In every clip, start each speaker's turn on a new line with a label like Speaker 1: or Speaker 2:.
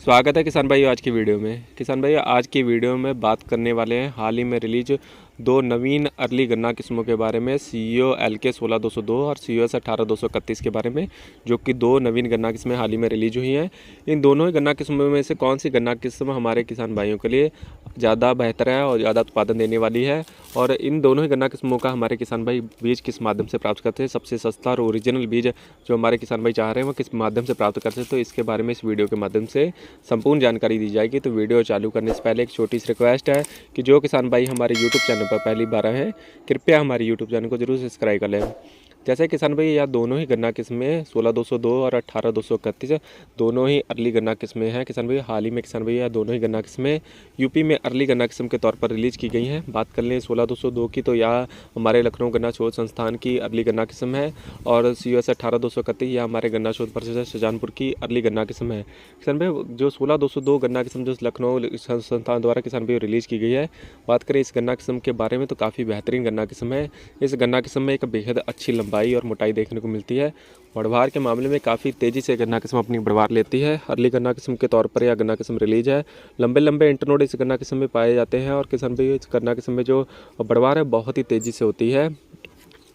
Speaker 1: स्वागत है किसान भाइयों आज की वीडियो में। किसान भाइयों आज की वीडियो में बात करने वाले हैं हाल ही में रिलीज दो नवीन अर्ली गन्ना किस्मों के बारे में, CEO LK 16202 और COS 18231 के बारे में, जो कि दो नवीन गन्ना किस्में हाल ही में रिलीज हुई हैं। इन दोनों ही गन्ना किस्मों में से कौन सी गन्ना किस्म हमारे किसान भाइयों के लिए ज़्यादा बेहतर है और ज़्यादा उत्पादन देने वाली है, और इन दोनों ही गन्ना किस्मों का हमारे किसान भाई बीज किस माध्यम से प्राप्त करते हैं, सबसे सस्ता और ओरिजिनल बीज जो हमारे किसान भाई चाह रहे हैं वो किस माध्यम से प्राप्त करते हैं, तो इसके बारे में इस वीडियो के माध्यम से संपूर्ण जानकारी दी जाएगी। तो वीडियो चालू करने से पहले एक छोटी सी रिक्वेस्ट है कि जो किसान भाई हमारे यूट्यूब चैनल पर पहली बार आए हैं, कृपया हमारे यूट्यूब चैनल को जरूर सब्सक्राइब कर लें। जैसे किसान भाई यह दोनों ही गन्ना किस्में 16202 और 18231 दोनों ही अर्ली गन्ना किस्में हैं। किसान भाई हाल ही में किसान भाई यह दोनों ही गन्ना किस्में यूपी में अर्ली गन्ना किस्म के तौर पर रिलीज की गई हैं। बात कर लें 16202 की, तो यह हमारे लखनऊ गन्ना शोध संस्थान की अर्ली गन्ना किस्म है, और COS 18231 यह हमारे गन्ना शोध परिषद शाहजहानपुर की अर्ली गन्ना किस्म है। किसान भाई जो 16202 गन्ना किस्म जो लखनऊ संस्थान द्वारा किसान भाई रिलीज की गई है, बात करें इस गन्ना किस्म के बारे में तो काफ़ी बेहतरीन गन्ना किस्म है। इस गन्ना किस्म में एक बेहद अच्छी लंबाई और मोटाई देखने को मिलती है। बढ़वार के मामले में काफ़ी तेज़ी से गन्ना किस्म अपनी बढ़वार लेती है। अर्ली गन्ना किस्म के तौर पर यह गन्ना किस्म रिलीज है। लंबे लंबे इंटरनोड इस गन्ना किस्म में पाए जाते हैं, और किसान भाई इस गन्ना किस्म में जो बढ़वार है बहुत ही तेज़ी से होती है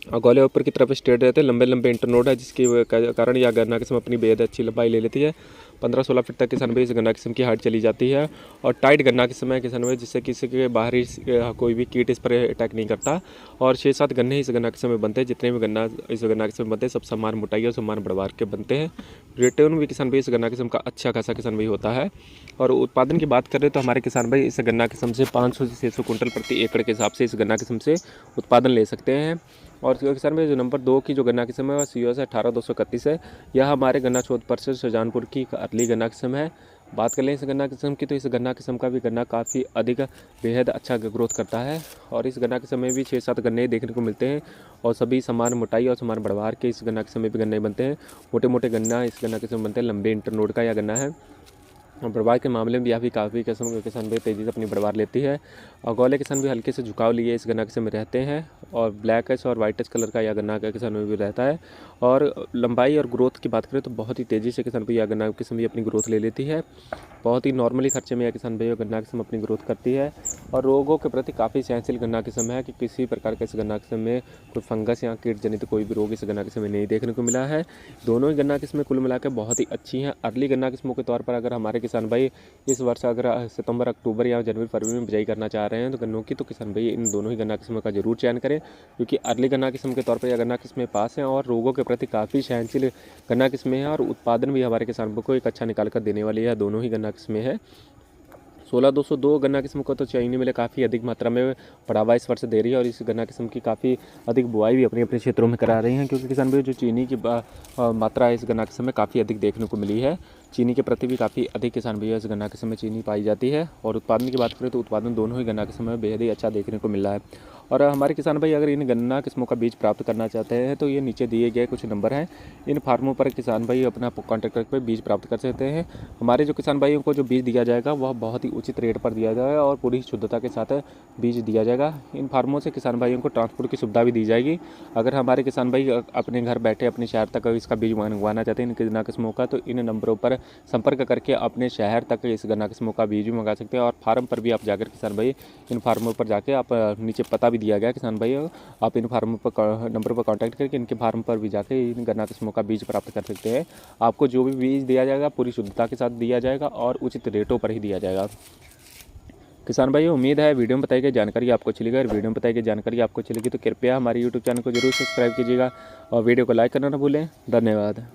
Speaker 1: और गोले ऊपर की तरफ स्ट्रेट रहते हैं। लंबे लंबे इंटरनोड है जिसके कारण यह गन्ना किस्म अपनी बेहद अच्छी लंबाई ले लेती है। 15-16 फीट तक किसान भाई इस गन्ना किस्म की हाइट चली जाती है, और टाइट गन्ना किस्म है किसान भाई जिससे किसी के बाहरी कोई भी कीट इस पर अटैक नहीं करता। और 6-7 गन्ने इस गन्ना किस्म में बनते हैं। जितने भी गन्ना इस गन्ना किस्म में बनते हैं सब समान मोटाई और समान बढ़वार के बनते हैं। रिटर्न भी किसान भाई इस गन्ना किस्म का अच्छा खासा किसान भाई होता है। और उत्पादन की बात करें तो हमारे किसान भाई इस गन्ना किस्म से 500 से 600 कुंटल प्रति एकड़ के हिसाब से इस गन्ना किस्म से उत्पादन ले सकते हैं। और किसान भाई जो नंबर 2 की जो गन्ना किस्म है वह COS 18231 है। यह हमारे गन्ना शोध परिषद शाहजहानपुर की अर्ली गन्ना किस्म है। बात कर लें इस गन्ना किस्म की, तो इस गन्ना किस्म का भी गन्ना काफ़ी अधिक बेहद अच्छा ग्रोथ करता है, और इस गन्ना किस्म में भी 6-7 गन्ने देखने को मिलते हैं, और सभी समान मोटाई और समान बढ़वार के इस गन्ना किस्म में भी गन्ने बनते हैं। मोटे मोटे गन्ना इस गन्ना किस्म बनते हैं। लंबे इंटरनोड का यह गन्ना है, और बढ़वार के मामले में भी भी काफ़ी किस्म के किसान भी तेज़ी से अपनी बढ़वार लेती है। और गोले किसान भी हल्के से झुकाव लिए इस गन्ना किस्म में रहते हैं, और ब्लैक और वाइट कलर का यह गन्ना का किसान में भी रहता है। और लंबाई और ग्रोथ की बात करें तो बहुत ही तेज़ी से किसान भी यह गन्ना किस्म भी अपनी ग्रोथ ले लेती है। बहुत ही नॉर्मली खर्चे में यह किसान भाई गन्ना किस्म अपनी ग्रोथ करती है, और रोगों के प्रति काफ़ी सहनशील गन्ना किस्म है कि किसी प्रकार के इस गन्ना किस्म में कोई फंगस या कीट जनित कोई भी रोग इस गन्ना किस्म में नहीं देखने को मिला है। दोनों ही गन्ना किस्में कुल मिलाकर बहुत ही अच्छी हैं। अर्ली गन्ना किस्मों के तौर पर अगर हमारे किसान भाई इस वर्ष अगर सितंबर, अक्टूबर या जनवरी, फरवरी में बिजाई करना चाह रहे हैं तो गन्नों की, तो किसान भाई इन दोनों ही गन्ना किस्मों का जरूर चयन करें, क्योंकि अर्ली गन्ना किस्म के तौर पर यह गन्ना किस्में पास हैं और रोगों के प्रति काफ़ी सहनशील गन्ना किस्में हैं, और उत्पादन भी हमारे किसानों को एक अच्छा निकाल कर देने वाली है। दोनों ही गन्ना किस्में हैं। 16202 गन्ना किस्म को तो चीनी मिलें काफ़ी अधिक मात्रा में बढ़ावा इस वर्ष दे रही है, और इस गन्ना किस्म की काफ़ी अधिक बुआई भी अपने अपने क्षेत्रों में करा रही हैं, क्योंकि किसान भाई जो चीनी की मात्रा इस गन्ना किस्म में काफ़ी अधिक देखने को मिली है। चीनी के प्रति भी काफ़ी अधिक किसान भाई इस गन्ना किस्म में चीनी पाई जाती है। और उत्पादन की बात करें तो उत्पादन दोनों ही गन्ना किस्म में बेहद ही अच्छा देखने को मिल रहा है। और हमारे किसान भाई अगर इन गन्ना किस्मों का बीज प्राप्त करना चाहते हैं तो ये नीचे दिए गए कुछ नंबर हैं, इन फार्मों पर किसान भाई अपना कॉन्टैक्ट करके बीज प्राप्त कर सकते हैं। हमारे जो किसान भाइयों को जो बीज दिया जाएगा वह बहुत ही उचित रेट पर दिया जाएगा और पूरी शुद्धता के साथ बीज दिया जाएगा। इन फार्मों से किसान भाइयों को ट्रांसपोर्ट की सुविधा भी दी जाएगी। अगर हमारे किसान भाई अपने घर बैठे अपने शहर तक इसका बीज मंगवाना चाहते हैं इन गन्ना किस्मों का, तो इन नंबरों पर संपर्क करके अपने शहर तक इस गन्ना किस्मों का बीज भी मंगा सकते हैं। और फार्म पर भी आप जाकर किसान भाई इन फार्मों पर जाके आप नीचे पता भी दिया गया किसान भाई, आप इन फार्मों पर नंबर पर कांटेक्ट करके इनके फार्म पर भी जाके इन गन्ना किस्मों का बीज प्राप्त कर सकते हैं। आपको जो भी बीज दिया जाएगा पूरी शुद्धता के साथ दिया जाएगा और उचित रेटों पर ही दिया जाएगा। किसान भाई उम्मीद है वीडियो में बताई गई जानकारी आपको अच्छी लगी। अगर वीडियो में बताई गई जानकारी आपको अच्छी लगी तो कृपया हमारे यूट्यूब चैनल को जरूर सब्सक्राइब कीजिएगा और वीडियो को लाइक करना ना भूलें। धन्यवाद।